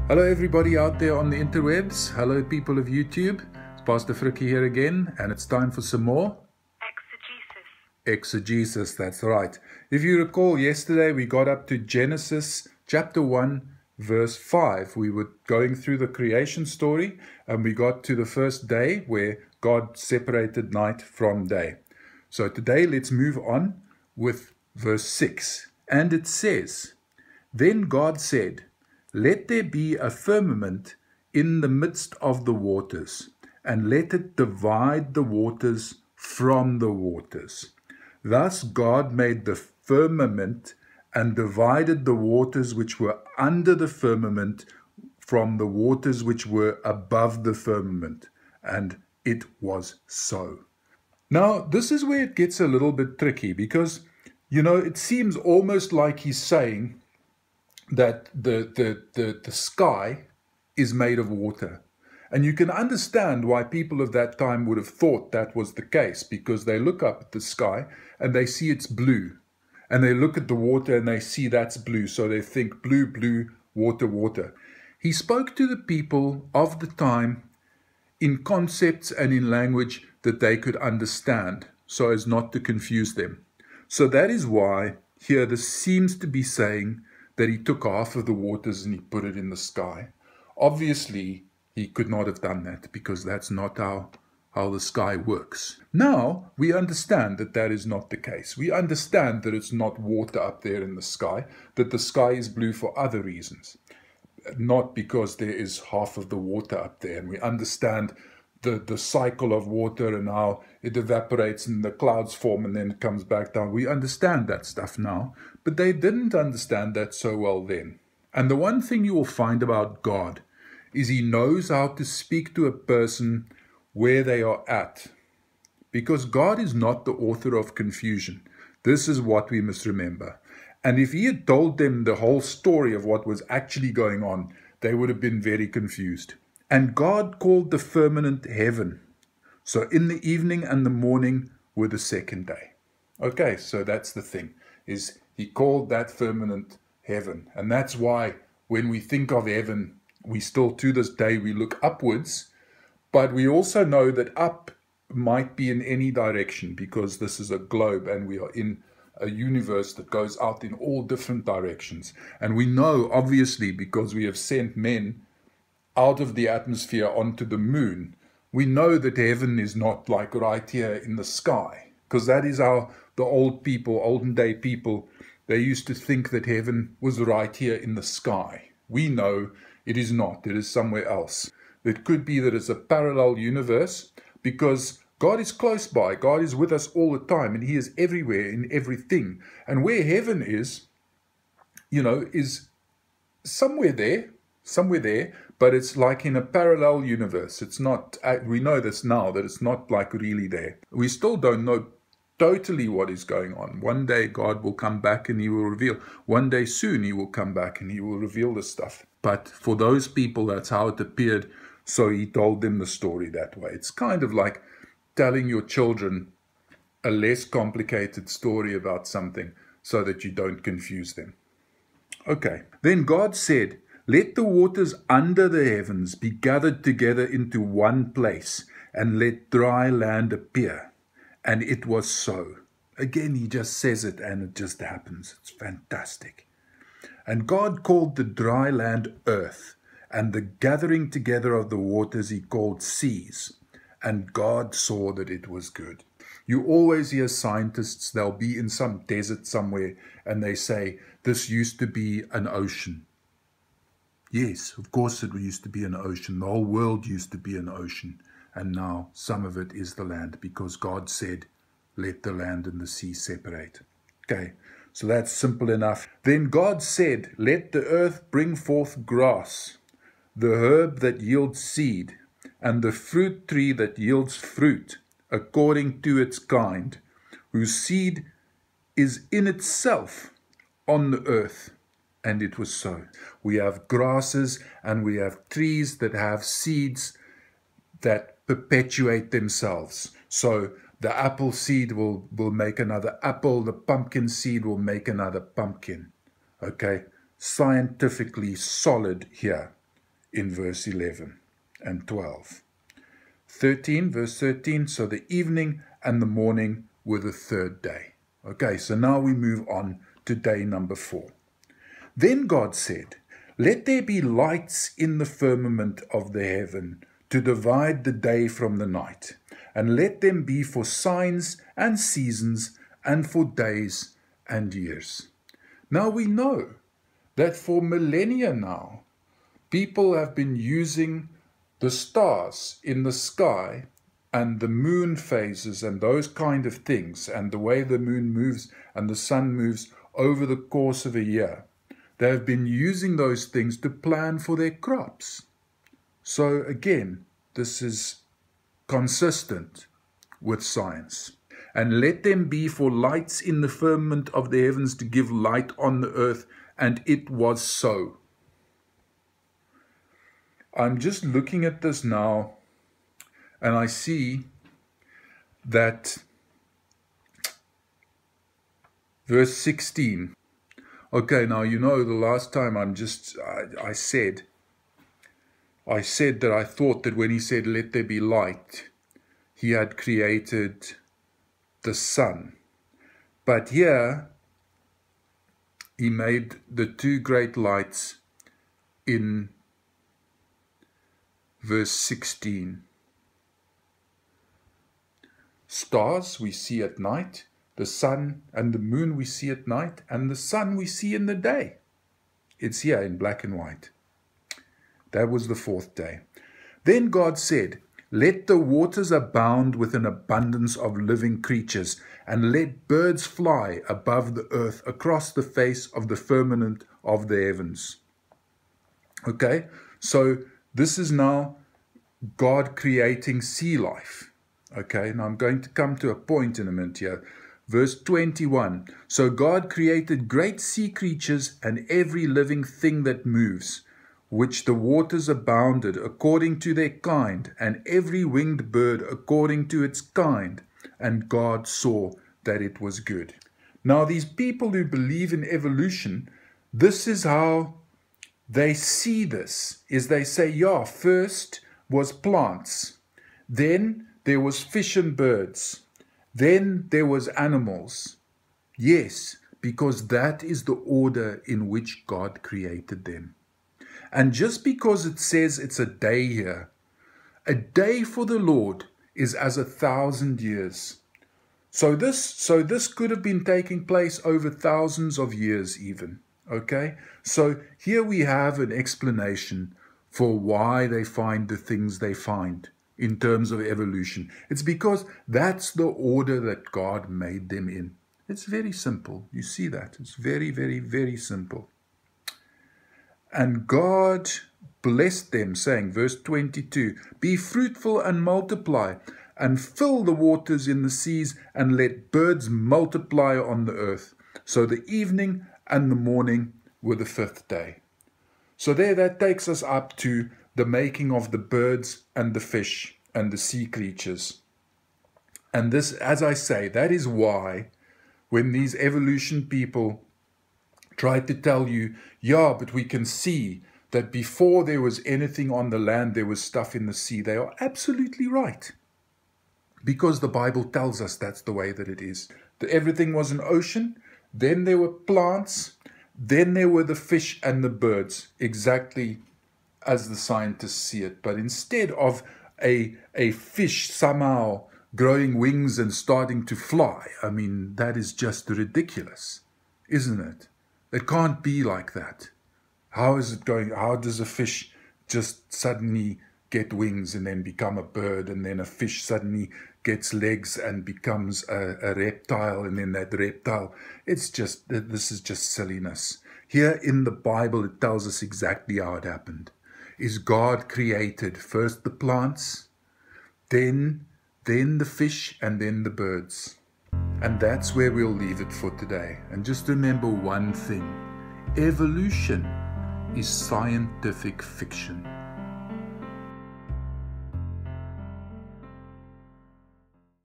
Hello everybody out there on the interwebs. Hello people of YouTube. It's Pastor Frikkie here again, and it's time for some more Exegesis, that's right. If you recall, yesterday we got up to Genesis chapter 1 verse 5. We were going through the creation story and we got to the first day where God separated night from day. So today let's move on with verse 6. And it says, "Then God said, let there be a firmament in the midst of the waters, and let it divide the waters from the waters. Thus God made the firmament and divided the waters which were under the firmament from the waters which were above the firmament. And it was so." Now, this is where it gets a little bit tricky because, it seems almost like he's saying that the sky is made of water. And you can understand why people of that time would have thought that was the case, because they look up at the sky and they see it's blue. And they look at the water and they see that's blue. So they think blue, blue, water, water. He spoke to the people of the time in concepts and in language that they could understand, so as not to confuse them. So that is why here this seems to be saying that he took half of the waters and he put it in the sky. Obviously, he could not have done that because that's not how the sky works. Now, we understand that that is not the case. We understand that it's not water up there in the sky, that the sky is blue for other reasons, not because there is half of the water up there. And we understand the cycle of water and how it evaporates and the clouds form and then it comes back down. We understand that stuff now, but they didn't understand that so well then. And the one thing you will find about God is he knows how to speak to a person where they are at, because God is not the author of confusion. This is what we must remember. And if he had told them the whole story of what was actually going on, they would have been very confused. And God called the firmament heaven. So in the evening and the morning were the second day. Okay, so that's the thing, is he called that firmament heaven. And that's why when we think of heaven, we still to this day, we look upwards, but we also know that up might be in any direction because this is a globe and we are in a universe that goes out in all different directions. And we know, obviously, because we have sent men out of the atmosphere onto the moon, we know that heaven is not like right here in the sky, because that is how the old people, olden day people, they used to think that heaven was right here in the sky. We know it is not. It is somewhere else. It could be that it's a parallel universe, because God is close by. God is with us all the time, and he is everywhere in everything. And where heaven is somewhere there, but it's like in a parallel universe. It's not, we know this now, that it's not like really there. We still don't know totally what is going on. One day God will come back and he will reveal. One day soon he will come back and he will reveal this stuff. But for those people, that's how it appeared. So he told them the story that way. It's kind of like telling your children a less complicated story about something so that you don't confuse them. Okay, then God said, let the waters under the heavens be gathered together into one place, and let dry land appear. And it was so. Again, he just says it and it just happens. It's fantastic. And God called the dry land earth, and the gathering together of the waters he called seas. And God saw that it was good. You always hear scientists, they'll be in some desert somewhere, and they say, this used to be an ocean. Yes, of course it used to be an ocean. The whole world used to be an ocean. And now some of it is the land, because God said, let the land and the sea separate. Okay, so that's simple enough. Then God said, let the earth bring forth grass, the herb that yields seed, and the fruit tree that yields fruit, according to its kind, whose seed is in itself on the earth. And it was so. We have grasses and we have trees that have seeds that perpetuate themselves. So the apple seed will make another apple. The pumpkin seed will make another pumpkin. Okay, scientifically solid here. in verse 11 and 12. 13, verse 13, so the evening and the morning were the third day. Okay, so now we move on to day number 4. Then God said, let there be lights in the firmament of the heaven to divide the day from the night, and let them be for signs and seasons and for days and years. Now we know that for millennia now, people have been using the stars in the sky and the moon phases and those kind of things, and the way the moon moves and the sun moves over the course of a year. They have been using those things to plan for their crops. So again, this is consistent with science. And let them be for lights in the firmament of the heavens to give light on the earth. And it was so. I'm just looking at this now, and I see that verse 16. Okay, now you know the last time I said that I thought that when he said let there be light, he had created the sun. But here he made the two great lights in verse 16. Stars we see at night, the sun and the moon we see at night, and the sun we see in the day. It's here in black and white. That was the fourth day. Then God said, let the waters abound with an abundance of living creatures, and let birds fly above the earth across the face of the firmament of the heavens. Okay, so this is now God creating sea life. Okay, now I'm going to come to a point in a minute here. Verse 21, so God created great sea creatures and every living thing that moves, which the waters abounded according to their kind, and every winged bird according to its kind. And God saw that it was good. Now these people who believe in evolution, this is how they see this, is they say, yeah, first was plants, then there was fish and birds, then there was animals. Yes, because that is the order in which God created them. And just because it says it's a day here, a day for the Lord is as 1,000 years. So this could have been taking place over thousands of years even. Okay, so here we have an explanation for why they find the things they find in terms of evolution. It's because that's the order that God made them in. It's very simple. You see that? It's very, very, very simple. And God blessed them, saying, verse 22, be fruitful and multiply, and fill the waters in the seas, and let birds multiply on the earth. So the evening and the morning were the fifth day. So there, that takes us up to the making of the birds and the fish and the sea creatures. And this, as I say, that is why when these evolution people try to tell you, yeah, but we can see that before there was anything on the land, there was stuff in the sea, they are absolutely right. Because the Bible tells us that's the way that it is. That everything was an ocean, then there were plants, then there were the fish and the birds, exactly as the scientists see it. But instead of a fish somehow growing wings and starting to fly, I mean, that is just ridiculous, isn't it? It can't be like that. How is it going? How does a fish just suddenly get wings and then become a bird, and then a fish suddenly gets legs and becomes a reptile, and then that reptile, it's just, this is just silliness. Here in the Bible, it tells us exactly how it happened. Is God created first the plants, then the fish, and then the birds. And that's where we'll leave it for today. And just remember one thing, evolution is scientific fiction.